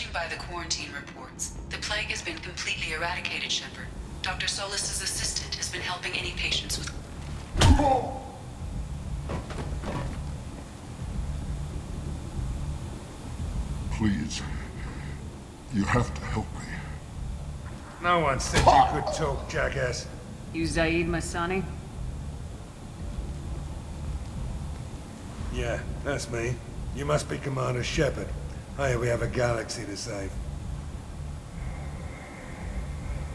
Judging by the quarantine reports, the plague has been completely eradicated, Shepard. Dr. Solis's assistant has been helping any patients with... Please. You have to help me. No one said you could talk, jackass. You Zaid Masani? Yeah, that's me. You must be Commander Shepard. Hey, we have a galaxy to save.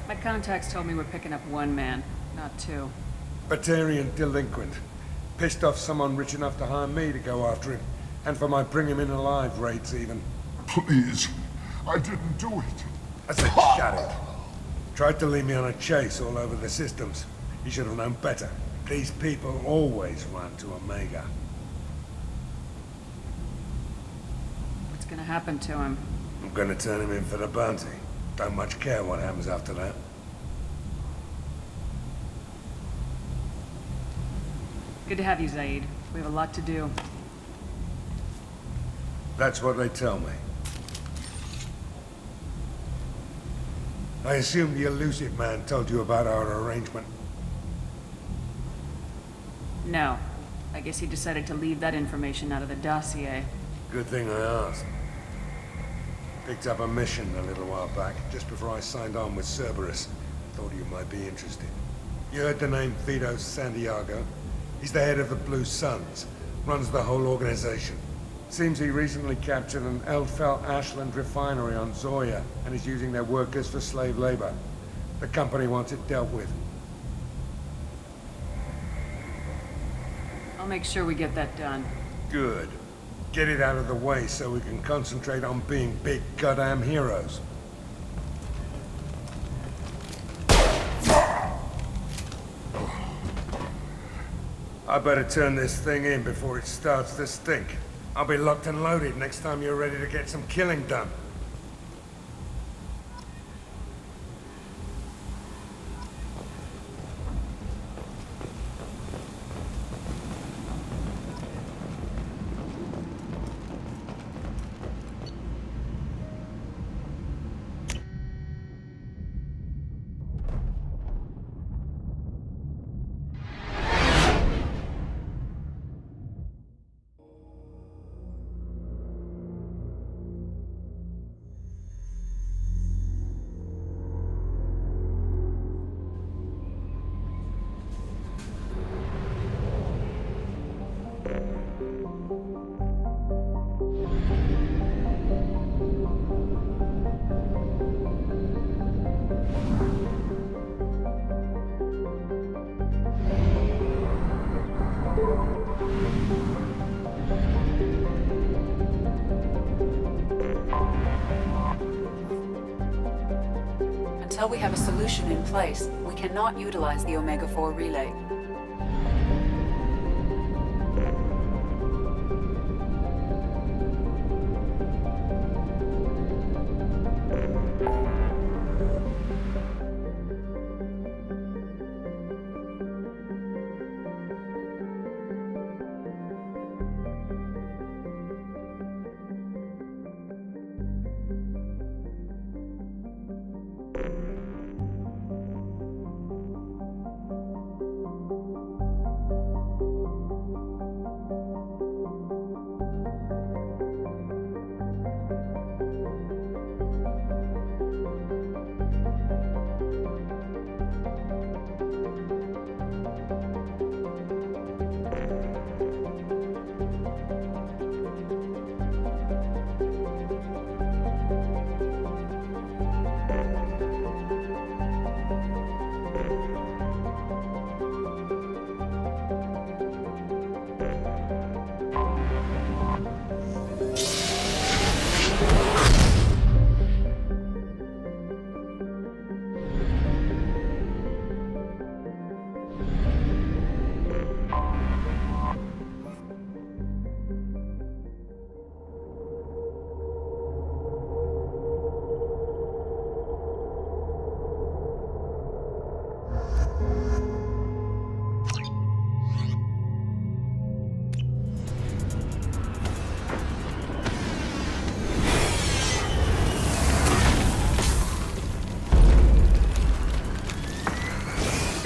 My contacts told me we're picking up one man, not two. Batarian delinquent. Pissed off someone rich enough to hire me to go after him. And for my bring him in alive rates even. Please. I didn't do it. I said shut it. Tried to lead me on a chase all over the systems. You should have known better. These people always run to Omega. What's gonna happen to him? I'm gonna turn him in for the bounty. Don't much care what happens after that. Good to have you, Zaid. We have a lot to do. That's what they tell me. I assume the elusive man told you about our arrangement. No. I guess he decided to leave that information out of the dossier. Good thing I asked. Picked up a mission a little while back, just before I signed on with Cerberus. Thought you might be interested. You heard the name Vito Santiago? He's the head of the Blue Suns. Runs the whole organization. Seems he recently captured an Eldfell Ashland refinery on Zoya and is using their workers for slave labor. The company wants it dealt with. I'll make sure we get that done. Good. Get it out of the way so we can concentrate on being big goddamn heroes. I better turn this thing in before it starts to stink. I'll be locked and loaded next time you're ready to get some killing done. Until we have a solution in place, we cannot utilize the Omega-4 relay.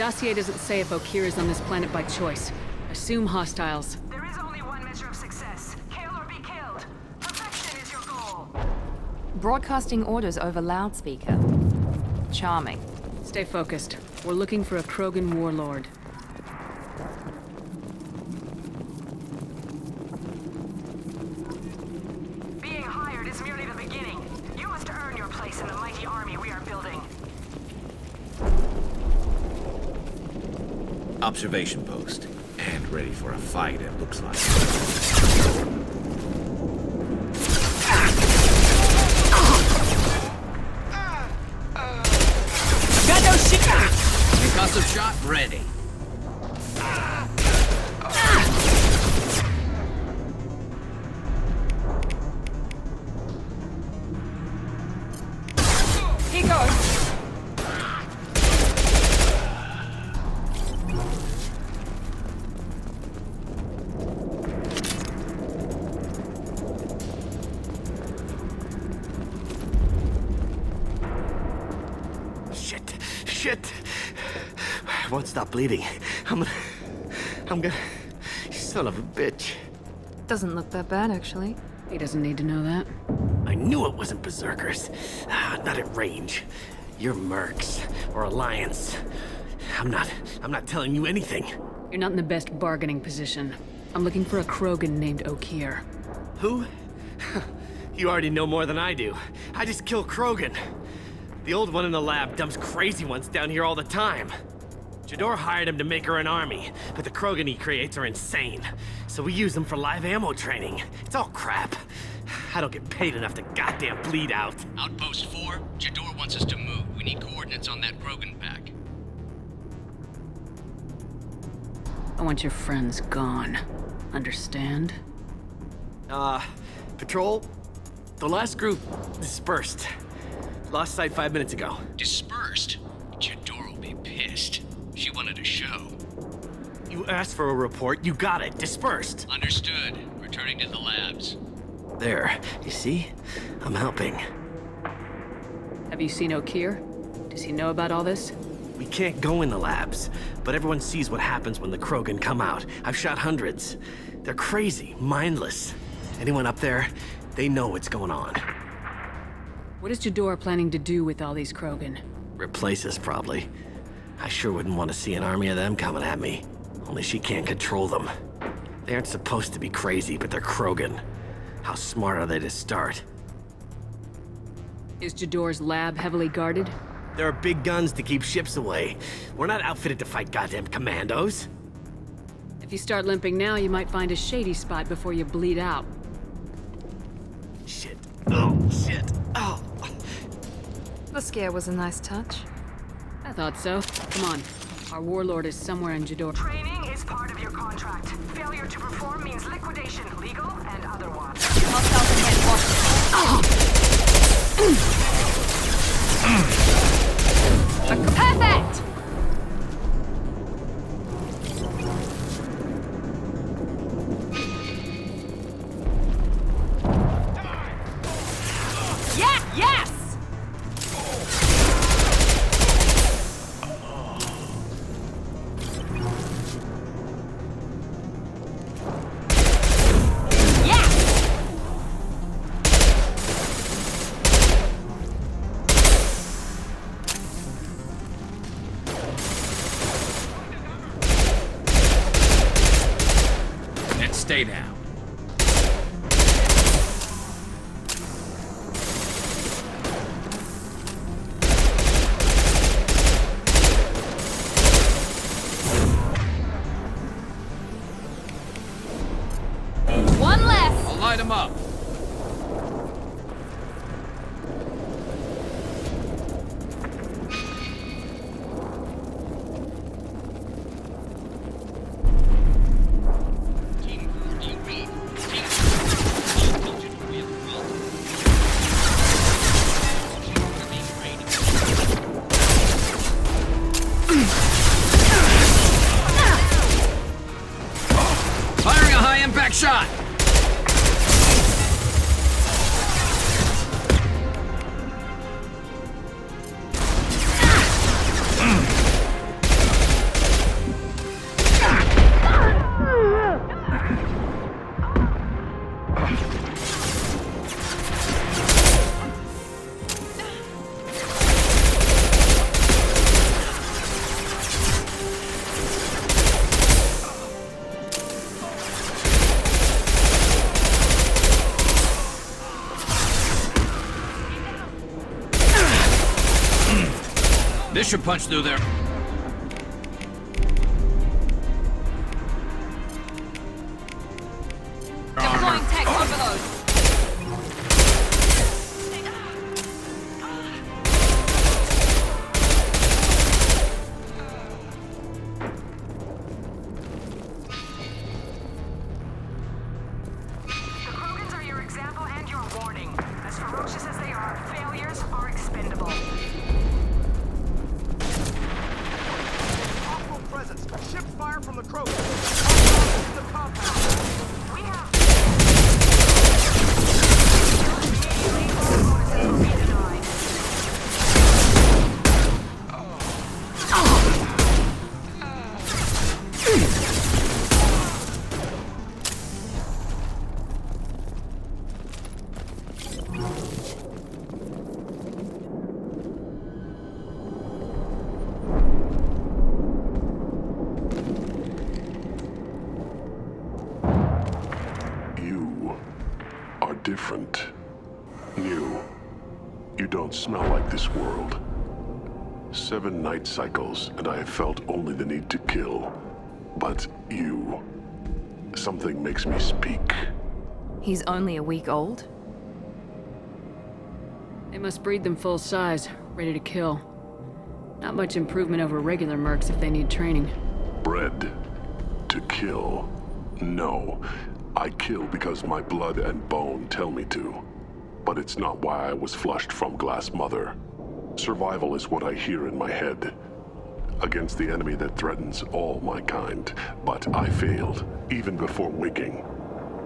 dossier doesn't say if Okeer is on this planet by choice. Assume hostiles. There is only one measure of success. Kill or be killed. Perfection is your goal. Broadcasting orders over loudspeaker. Charming. Stay focused. We're looking for a Krogan warlord. Being hired is merely the beginning. You must earn your place in the mighty army we are building. Observation post. And ready for a fight, it looks like. Got no shit! Concussive shot ready. Here goes. Shit! I won't stop bleeding. I'm gonna... You son of a bitch. Doesn't look that bad, actually. He doesn't need to know that. I knew it wasn't Berserkers. Not at range. You're Mercs, or Alliance. I'm not telling you anything. You're not in the best bargaining position. I'm looking for a Krogan named Okeer. Who? You already know more than I do. I just kill Krogan. The old one in the lab dumps crazy ones down here all the time. Jador hired him to make her an army, but the Krogan he creates are insane. So we use them for live ammo training. It's all crap. I don't get paid enough to goddamn bleed out. Outpost 4, Jador wants us to move. We need coordinates on that Krogan pack. I want your friends gone. Understand? Patrol? The last group dispersed. Lost sight 5 minutes ago. Dispersed? Jador will be pissed. She wanted a show. You asked for a report, you got it. Dispersed. Understood. Returning to the labs. There. You see? I'm helping. Have you seen Okeer? Does he know about all this? We can't go in the labs, but everyone sees what happens when the Krogan come out. I've shot hundreds. They're crazy, mindless. Anyone up there, they know what's going on. What is Jador planning to do with all these Krogan? Replace us, probably. I sure wouldn't want to see an army of them coming at me. Only she can't control them. They aren't supposed to be crazy, but they're Krogan. How smart are they to start? Is Jador's lab heavily guarded? There are big guns to keep ships away. We're not outfitted to fight goddamn commandos. If you start limping now, you might find a shady spot before you bleed out. Shit. Oh, shit. Oh. The scare was a nice touch. I thought so. Come on. Our warlord is somewhere in Jador. Training is part of your contract. Failure to perform means liquidation, legal and otherwise. Perfect! Yeah, yes! And stay down. One less! I'll light him up. Team 4, do you read? Team 4, intelligent real world. We're being raided. Firing a high-impact shot! pressure punch through there. Deploying tech overload. The Krogans are your example and your warning. As ferocious as they are, failures are expendable. Hostile presence. Ship fire from the Krogan. The compound. We have You are different. New. You don't smell like this world. 7 night cycles, and I have felt only the need to kill. But you... something makes me speak. He's only a week old? They must breed them full size, ready to kill. Not much improvement over regular mercs if they need training. Bred to kill. No. I kill because my blood and bone tell me to. But it's not why I was flushed from Glass Mother. Survival is what I hear in my head. Against the enemy that threatens all my kind. But I failed, even before waking.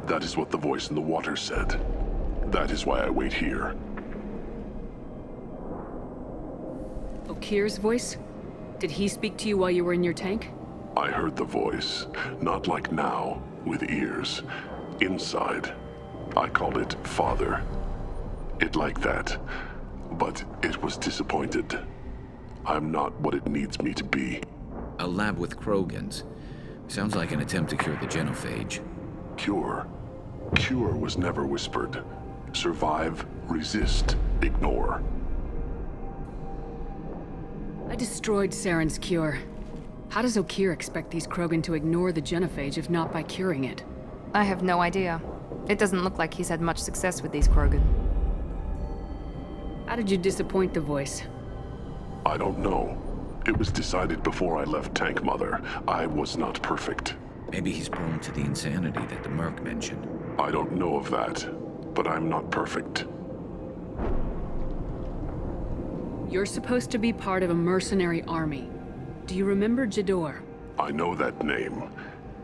That is what the voice in the water said. That is why I wait here. Okir's voice? Did he speak to you while you were in your tank? I heard the voice, not like now, with ears. Inside. I called it Father. It like that. But it was disappointed. I'm not what it needs me to be. A lab with Krogans. Sounds like an attempt to cure the genophage. Cure. Cure was never whispered. Survive, resist, ignore. I destroyed Saren's cure. How does Okir expect these Krogan to ignore the genophage if not by curing it? I have no idea. It doesn't look like he's had much success with these Krogan. How did you disappoint the voice? I don't know. It was decided before I left Tank Mother. I was not perfect. Maybe he's prone to the insanity that the Merc mentioned. I don't know of that, but I'm not perfect. You're supposed to be part of a mercenary army. Do you remember Jador? I know that name.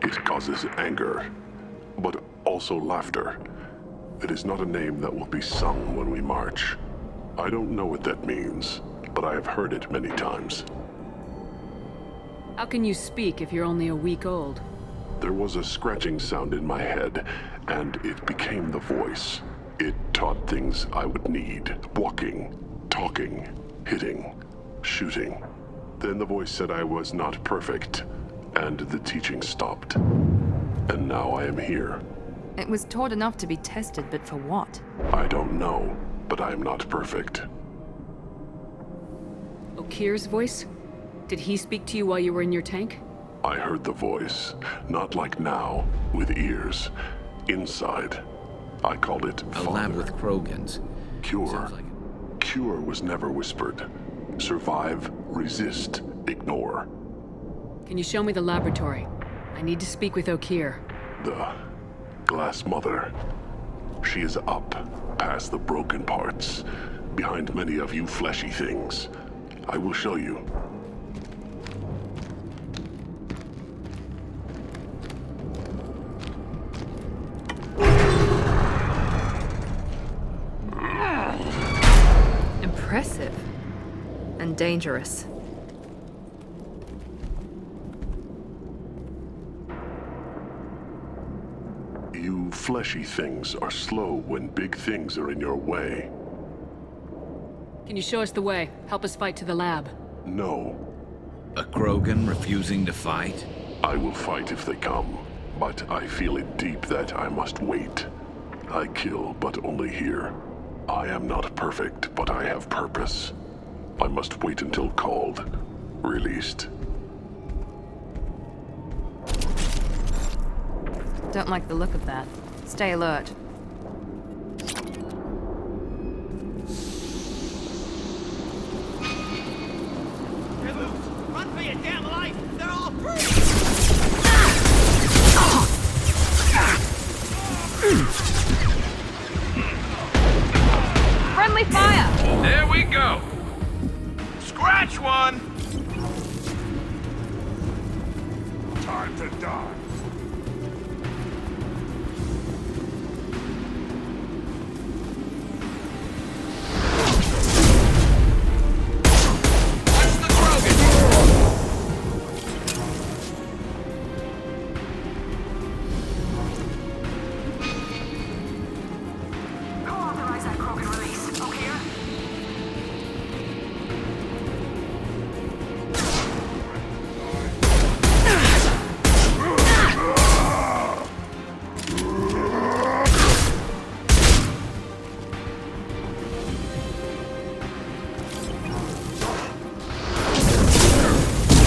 It causes anger, but also laughter. It is not a name that will be sung when we march. I don't know what that means, but I have heard it many times. How can you speak if you're only a week old? There was a scratching sound in my head, and it became the voice. It taught things I would need. Walking, talking, hitting, shooting. Then the voice said I was not perfect, and the teaching stopped. And now I am here. It was taught enough to be tested, but for what? I don't know, but I am not perfect. Okir's voice? Did he speak to you while you were in your tank? I heard the voice, not like now, with ears. Inside. I called it A Father. lab with Krogans. Cure. Sounds like Cure was never whispered. Survive, resist, ignore. Can you show me the laboratory? I need to speak with Okir. The Glass Mother. She is up, past the broken parts, behind many of you fleshy things. I will show you. Impressive. And dangerous. You fleshy things are slow when big things are in your way. Can you show us the way? Help us fight to the lab. No, a Krogan refusing to fight? I will fight if they come, but I feel it deep that I must wait. I kill, but only here. I am not perfect, but I have purpose. I must wait until called. Released. Don't like the look of that. Stay alert. Run for your damn life! They're all Friendly fire! There we go! Scratch one! Time to die. Co-authorize that Krogan release, okay?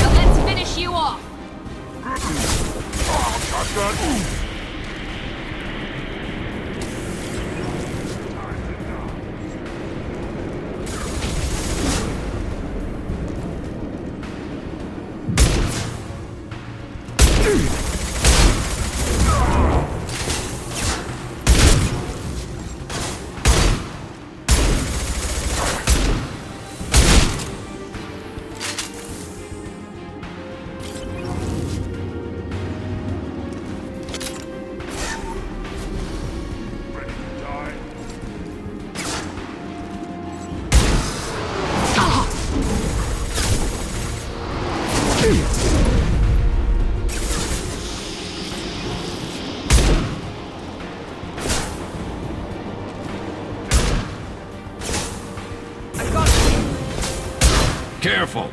Now let's finish you off! Careful!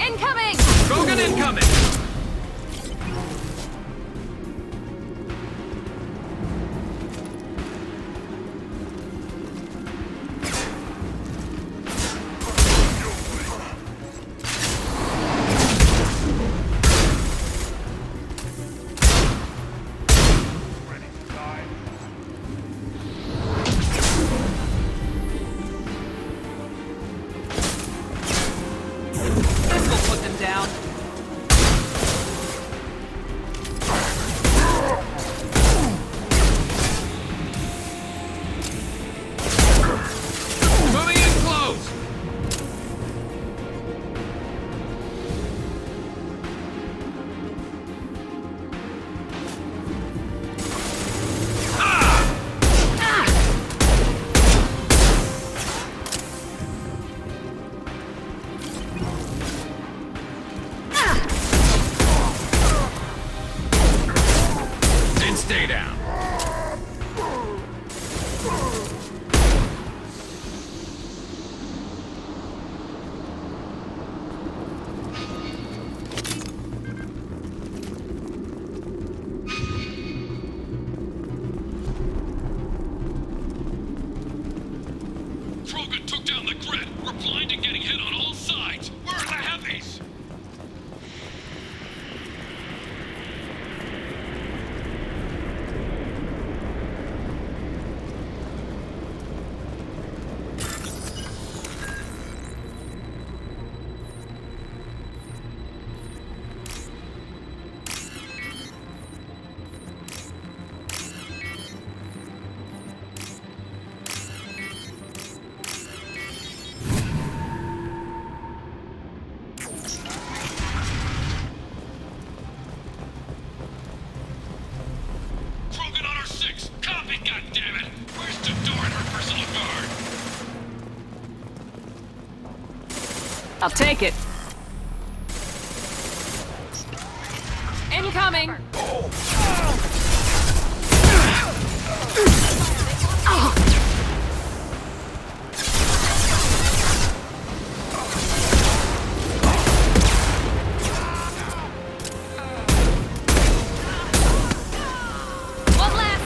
Incoming! Krogan incoming! This will put them down. Moving in close! And stay down. Krogan took down the grid. We're blind and getting hit on all sides. Where are the heavies? Krogan on our 6. Copy, goddammit! Where's Jador and her personal guard? I'll take it. Incoming! One less!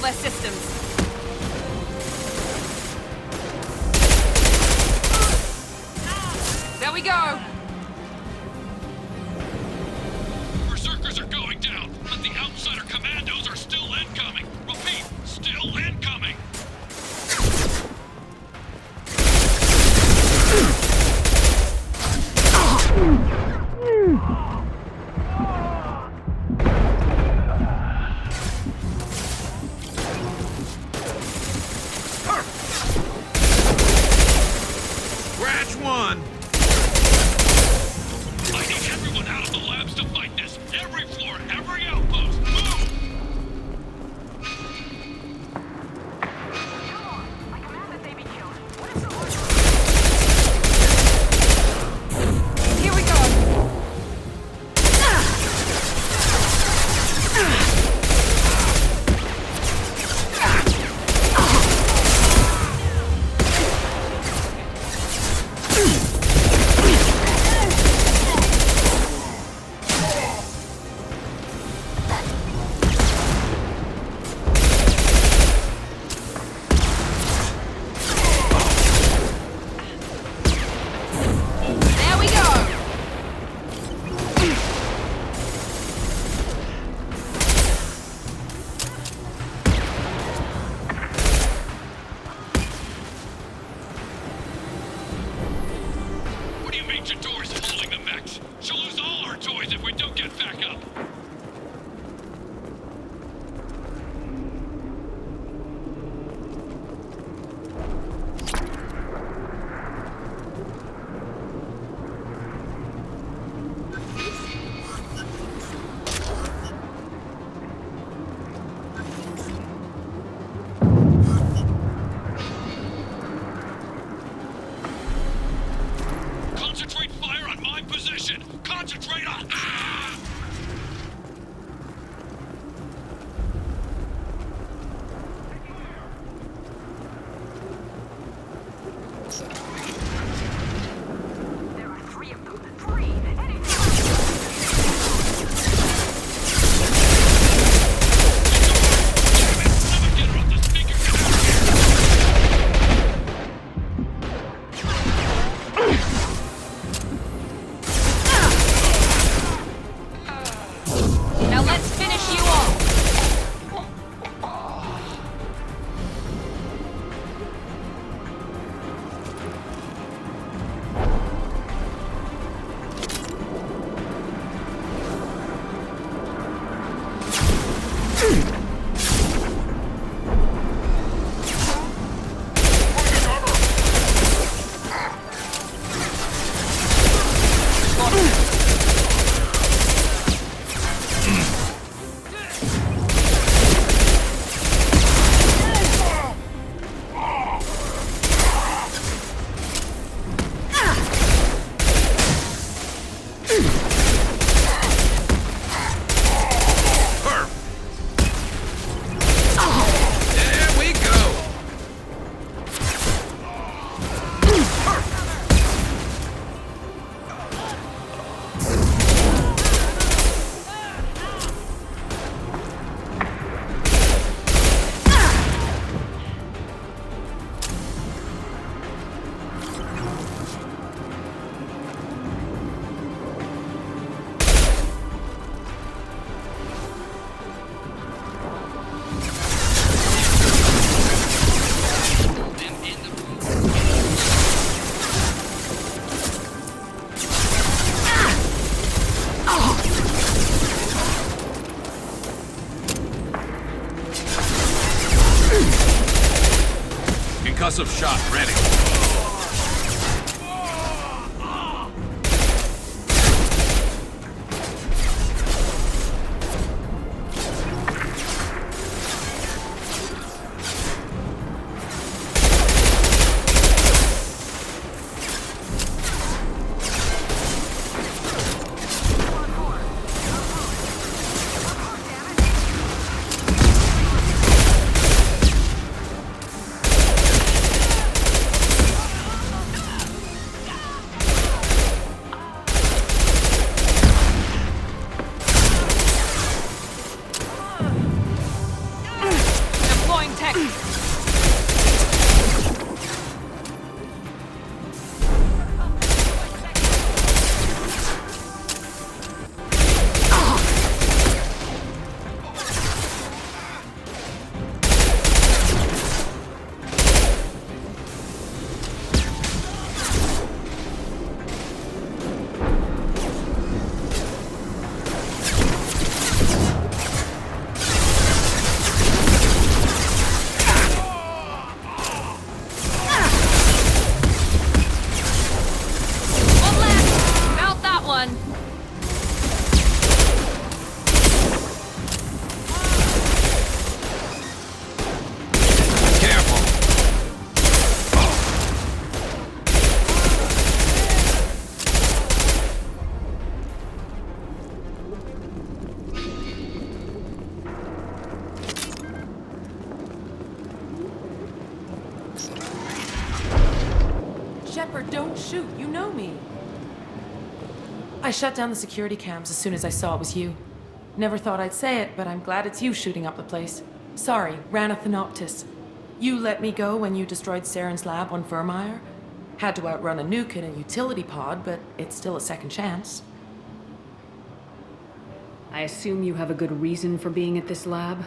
their systems. There we go! Berserkers are going down, but the outsider commandos are still incoming. Repeat, still incoming. Scratch one! I need everyone out of the labs to fight this. Every floor, every outpost, move! Come on. I command that they be killed. What is the order? Here we go! There we go! What do you mean Jador's holding the mechs? She'll lose all our toys if we don't get back up. Concentrate fire on my position! Concentrate on... Ah! There are three of them. Three! Anything! Damn it! Get her off the speaker! Now let's finish you off! There we go! Concussive shot ready. Shepard, don't shoot. You know me. I shut down the security cams as soon as I saw it was you. Never thought I'd say it, but I'm glad it's you shooting up the place. Sorry, Ranathanoptis. You let me go when you destroyed Saren's lab on Vermeer. Had to outrun a nuke in a utility pod, but it's still a second chance. I assume you have a good reason for being at this lab?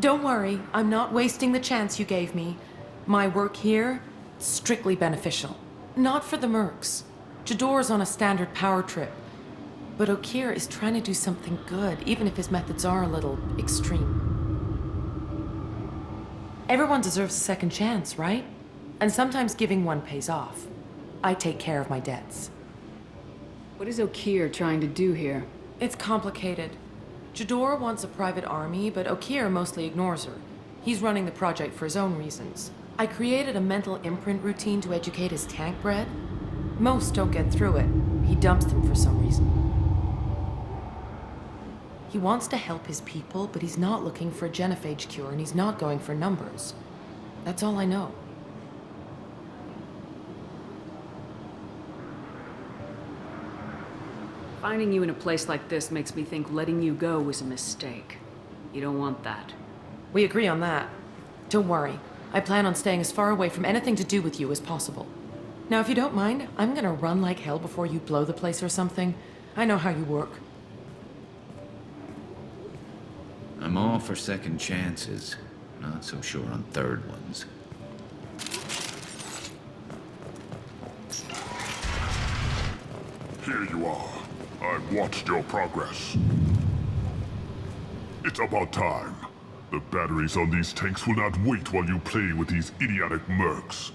Don't worry, I'm not wasting the chance you gave me. My work here, strictly beneficial. Not for the mercs. Jador's on a standard power trip. But Okeer is trying to do something good, even if his methods are a little extreme. Everyone deserves a second chance, right? And sometimes giving one pays off. I take care of my debts. What is Okeer trying to do here? It's complicated. Jador wants a private army, but Okeer mostly ignores her. He's running the project for his own reasons. I created a mental imprint routine to educate his tank bred. Most don't get through it. He dumps them for some reason. He wants to help his people, but he's not looking for a genophage cure, and he's not going for numbers. That's all I know. Finding you in a place like this makes me think letting you go was a mistake. You don't want that. We agree on that. Don't worry. I plan on staying as far away from anything to do with you as possible. Now, if you don't mind, I'm gonna run like hell before you blow the place or something. I know how you work. I'm all for second chances. Not so sure on third ones. Here you are. I've watched your progress. It's about time. The batteries on these tanks will not wait while you play with these idiotic mercs.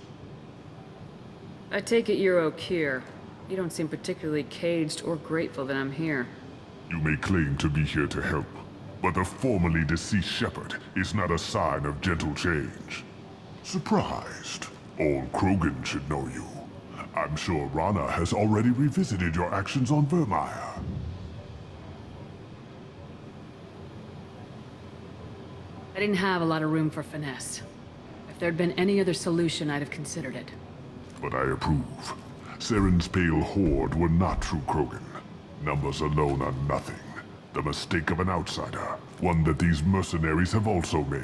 I take it you're Okeer. You don't seem particularly caged or grateful that I'm here. You may claim to be here to help, but the formerly deceased Shepard is not a sign of gentle change. Surprised? Old Krogan should know you. I'm sure Rana has already revisited your actions on Vermeer. I didn't have a lot of room for finesse. If there'd been any other solution, I'd have considered it. But I approve. Saren's pale horde were not true Krogan. Numbers alone are nothing. The mistake of an outsider. One that these mercenaries have also made.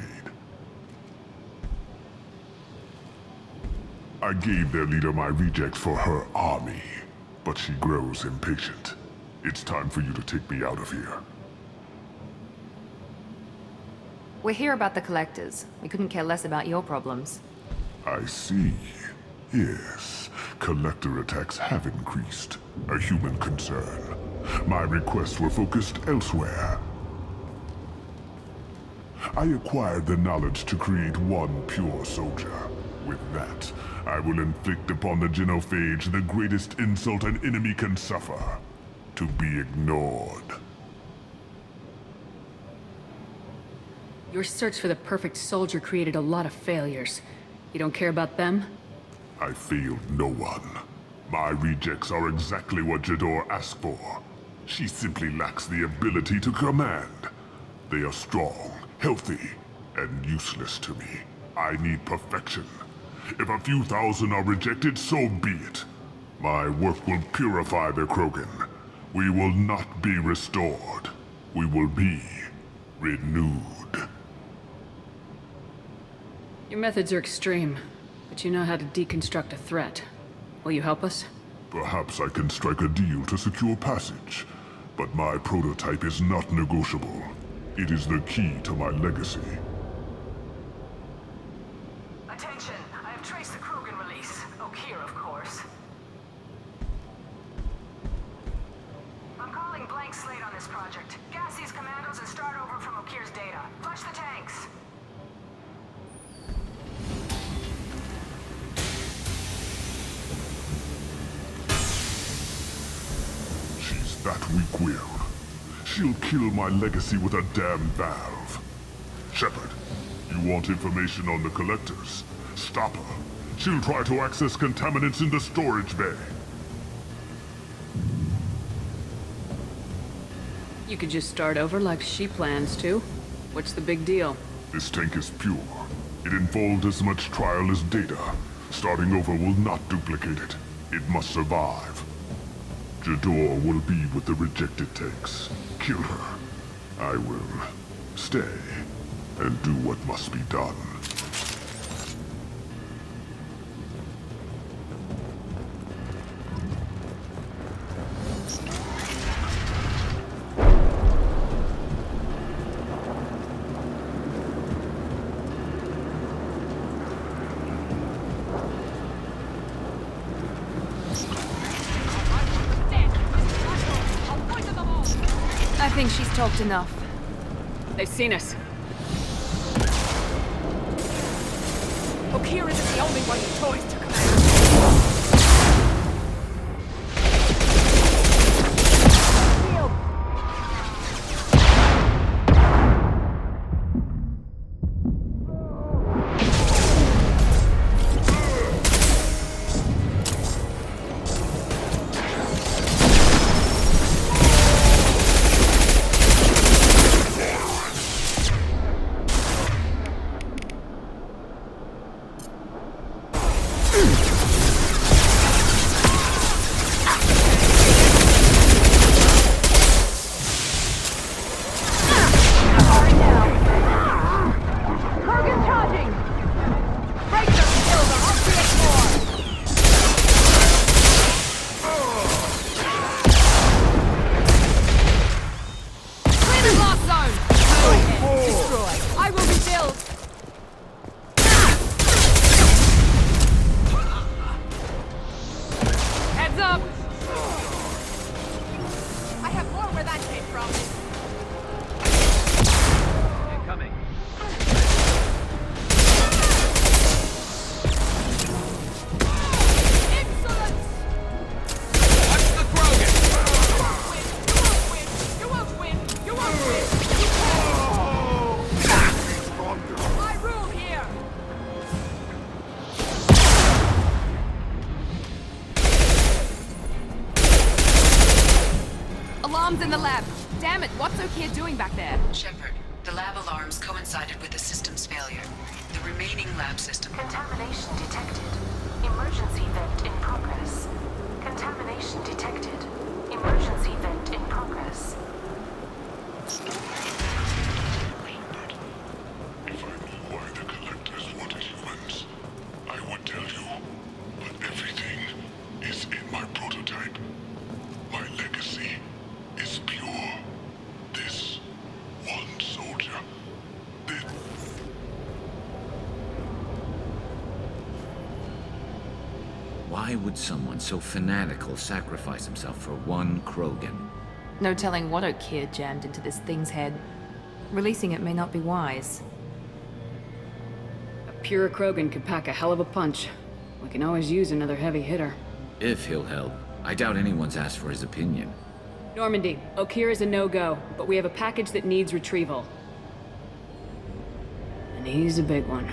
I gave their leader my rejects for her army, but she grows impatient. It's time for you to take me out of here. We're here about the collectors. We couldn't care less about your problems. I see. Yes, collector attacks have increased. A human concern. My requests were focused elsewhere. I acquired the knowledge to create one pure soldier. With that, I will inflict upon the genophage the greatest insult an enemy can suffer. To be ignored. Your search for the perfect soldier created a lot of failures. You don't care about them? I failed no one. My rejects are exactly what Jador asked for. She simply lacks the ability to command. They are strong, healthy, and useless to me. I need perfection. If a few thousand are rejected, so be it. My work will purify the Krogan. We will not be restored. We will be renewed. Your methods are extreme, but you know how to deconstruct a threat. Will you help us? Perhaps I can strike a deal to secure passage. But my prototype is not negotiable. It is the key to my legacy. Attention, I have traced the Krogan release. Okeer, of course. I'm calling blank slate on this project. Gas these commandos and start over from Okeer's data. Flush the tanks. She's that weak-willed. She'll kill my legacy with a damn valve. Shepard, you want information on the collectors? Stop her. She'll try to access contaminants in the storage bay. You could just start over like she plans to. What's the big deal? This tank is pure. It involved as much trial as data. Starting over will not duplicate it. It must survive. Jador will be with the rejected tanks. Kill her. I will stay and do what must be done. I think she's talked enough. They've seen us. Okeer isn't the only one with toys to command. Alarms in the lab. Damn it, what's Okeer doing back there? Shepard, the lab alarms coincided with the system's failure. The remaining lab system... Contamination detected. Emergency vent in progress. Contamination detected. Emergency vent in progress. If I knew why the collectors wanted humans, I would tell you. But everything is in my prototype. My legacy is pure. This one soldier did. Why would someone so fanatical sacrifice himself for one Krogan? No telling what Okeer jammed into this thing's head. Releasing it may not be wise. A pure Krogan could pack a hell of a punch. We can always use another heavy hitter. If he'll help. I doubt anyone's asked for his opinion. Normandy, Okeer is a no-go, but we have a package that needs retrieval. And he's a big one.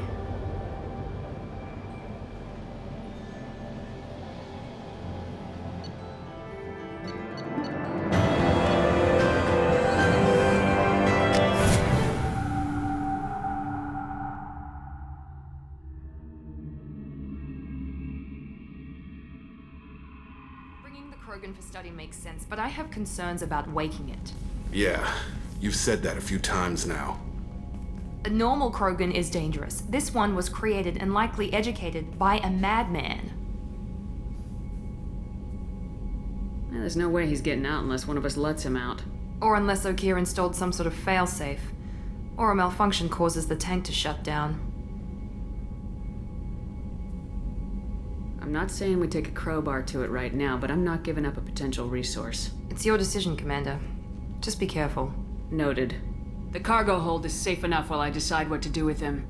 Bringing the Krogan for study makes sense, but I have concerns about waking it. Yeah, you've said that a few times now. A normal Krogan is dangerous. This one was created and likely educated by a madman. There's no way he's getting out unless one of us lets him out. Or unless Okeer installed some sort of failsafe. Or a malfunction causes the tank to shut down. I'm not saying we take a crowbar to it right now, but I'm not giving up a potential resource. It's your decision, Commander. Just be careful. Noted. The cargo hold is safe enough while I decide what to do with him.